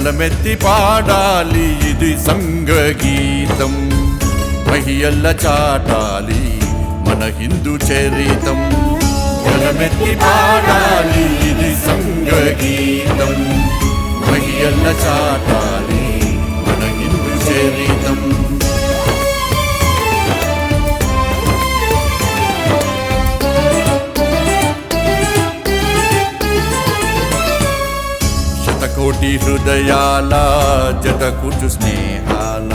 గలమెత్తి పాడాలి ఇది సంఘగీతం, మహియల్ల చాటాలి మన హిందూ చరితం. గలమెత్తి పాడాలి ఇది సంఘగీతం, మహియల్ల చాటాలి మన హిందూ చరితం. శతకోటి హృదయాల జతకూర్చు స్నేహాల,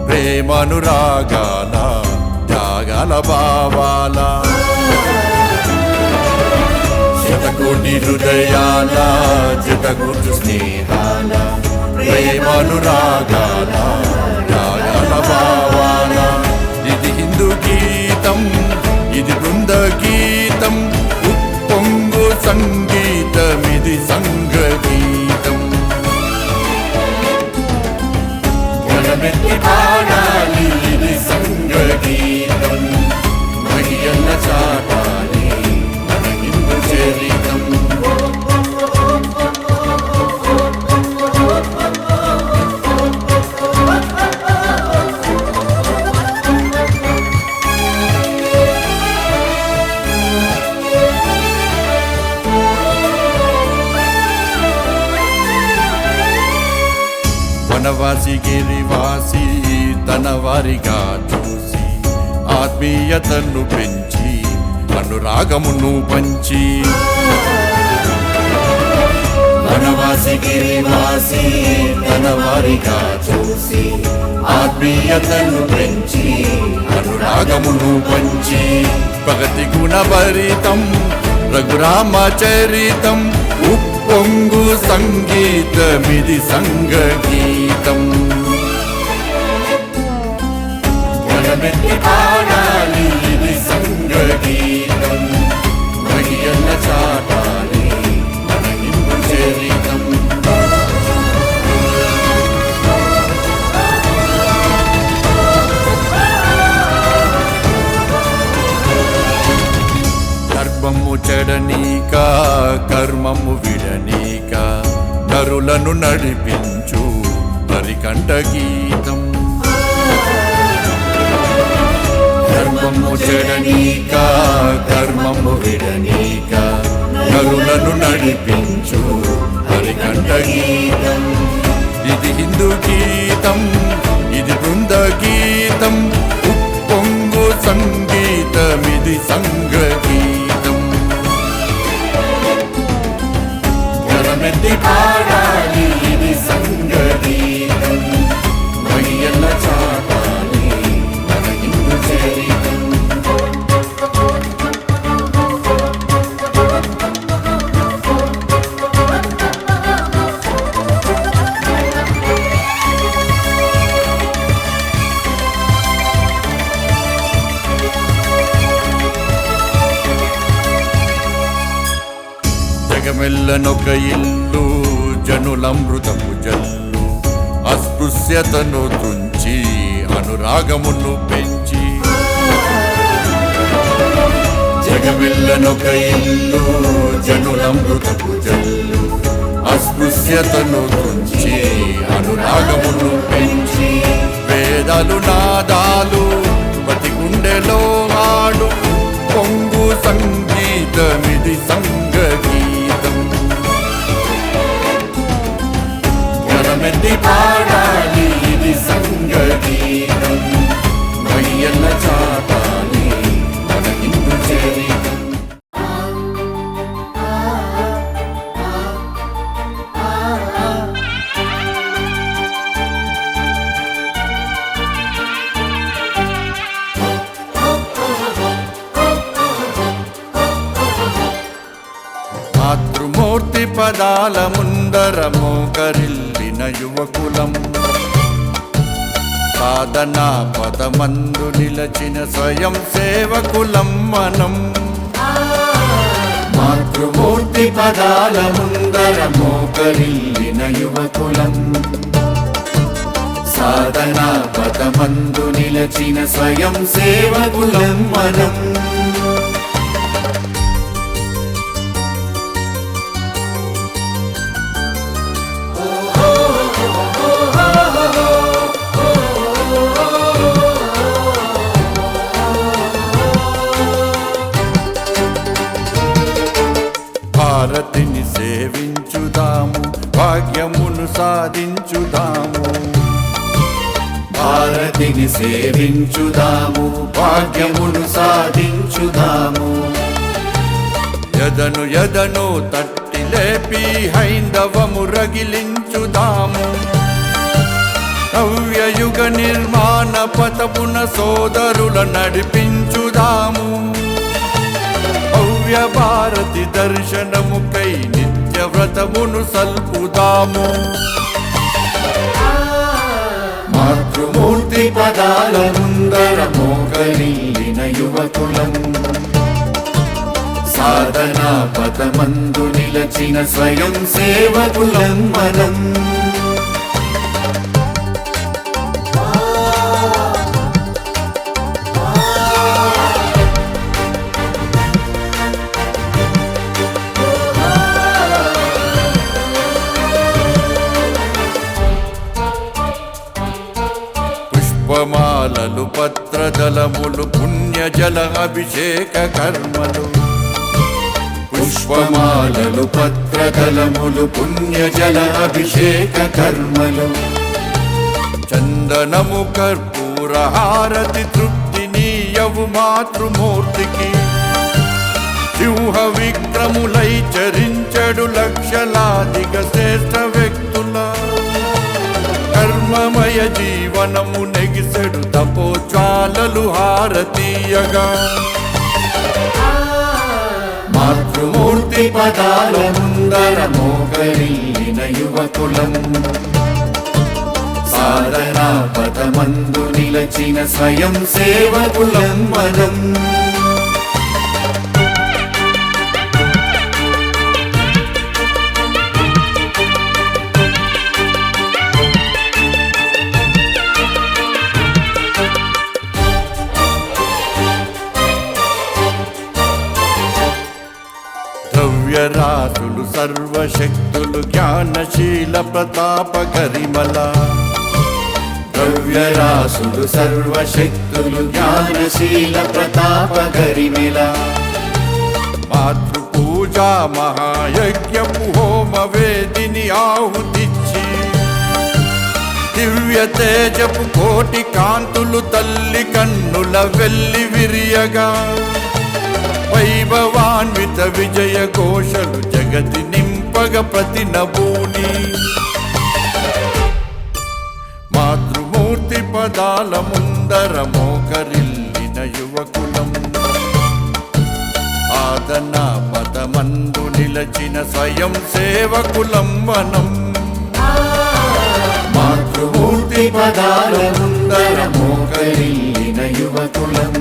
ప్రేమానురాగాల త్యాగాల భావాల. శతకోటి హృదయాల జతకూర్చు స్నేహాల, ప్రేమానురాగాల త్యాగాల భావాల. ఇది హిందూ గీతం, ఇది బృంద గీతం, ఉప్పొంగు సంగీతం, ఇది సంఘగీతం. గలమెత్తి పాడాలి ఇది సంఘగీతం, మహియల్ల చాటాలి మన హిందూ చరితం. వనవాసి గిరివాసి తన వారిగా చూసి, ఆత్మీయతను పెంచి అనురాగమును పంచి. వనవాసి గిరివాసి తన వారిగా చూసి, ఆత్మీయతను పెంచి అనురాగమును పంచి. భగతి గుణభరితం రఘురామ చరితం, ఉప్పొంగు సంగీతమిది సంఘగీతం. గలమెత్తి పాడాలి ఇది సంఘగీతం, మహియల్ల చాటాలి మన హిందూ చరితం. గర్భము చెడనీక కర్మము విడనీక, నరులను నడిపించు హరికంఠ గీతం. గర్భము చెడనీక కర్మము విడనీక, నరులను నడిపించు హరికంఠ గీతం. ఇది హిందూ గీతం, ఇది బృంద గీతం, ఉప్పొంగు సంగీతం, ఇది సంఘగీతం. గలమెత్తి పాడాలి ఇది సంఘగీతం, మహియల్ల చాటాలి మన హిందూ చరితం. జగమెల్లనొక ఇల్లు జనులమృతము జల్లు, అస్పృశ్యతను తుంచి అనురాగమును పెంచి. జగమెల్లనొక ఇల్లు జనులమృతము జల్లు, అస్పృశ్యతను తుంచి అనురాగమును పెంచి. వేదాలు నాదాలు ప్రతి గుండెలో ఆడు, పొంగు సంగీతమిది సంఘగీతం. గలమెత్తి పాడాలి ఇది సంఘగీతం, మహియల్ల చాటాలి మన హిందూ చరితం. మాతృమూర్తి పదాల ముందర మోకరిల్లిన యువకులం, సాధనా పదమందు నిలచిన స్వయం సేవకులం మనం. మాతృమూర్తి పదాల ముందర మోకరిల్లిన యువకులం, సాధనా పదమందు నిలచిన స్వయం సేవకులం మనం. భారతిని సేవించుదాము, భాగ్యమును సాధించుదాము. భారతిని సేవించుదాము, భాగ్యమును సాధించుదాము. యదను యదను తట్టి లేపి హైందవము రగిలించుదాము. నవ్యయుగ నిర్మాణ పథపున సోదరుల నడిపించుదాము. భవ్య భారతి దర్శనముకై నిత్య వ్రతమును సల్పుదాము. మాతృమూర్తి పదాల ముందర మోకరిల్లిన యువకులం, సాధనా పథమందు నిలచిన స్వయం సేవకులం మనం. పుష్పమాలలు పత్రదళములు పుణ్యజల అభిషేక కర్మలు. పుష్పమాలలు పత్రదళములు పుణ్యజల అభిషేక కర్మలు. చందనము కర్పూర హారతి తృప్తినీయవు మాతృమూర్తికి. సింహ విక్రములై చరించడు లక్షలాదిగా శ్రేష్ఠ వ్యక్తుల. కర్మమయ జీవనము నెగిసెడు తపోజ్వాలలు హారతీయగా. మాతృమూర్తి పదాల ముందర మోకరిల్లిన యువకులం, సాధనా పథమందు నిలచిన స్వయం సేవకులం మనం. ద్రవ్యరాశులు సర్వశక్తులు జ్ఞానశీల ప్రతాప గరిమల. ద్రవ్యరాశులు సర్వశక్తులు జ్ఞానశీల ప్రతాప గరిమల. మాతృపూజా మహాయజ్ఞము హోమ వేదిని ఆహుతిచ్చి. దివ్య తేజపు కోటి కాంతులు తల్లి కన్నుల వెల్లి విరియగా. వైభవాన్విత విజయ ఘోషలు జగతి నింపగ ప్రతి నభూని. మాతృమూర్తి పదాల ముందర మోకరిల్లిన యువకులం, సాధనా పథమందు నిలచిన స్వయం సేవకులం మనం. మాతృమూర్తి పదాల ముందర మోకరిల్లిన యువకులం,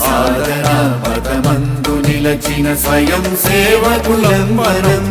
సాధనా పథమందు నిలచిన స్వయం సేవకులం మనం.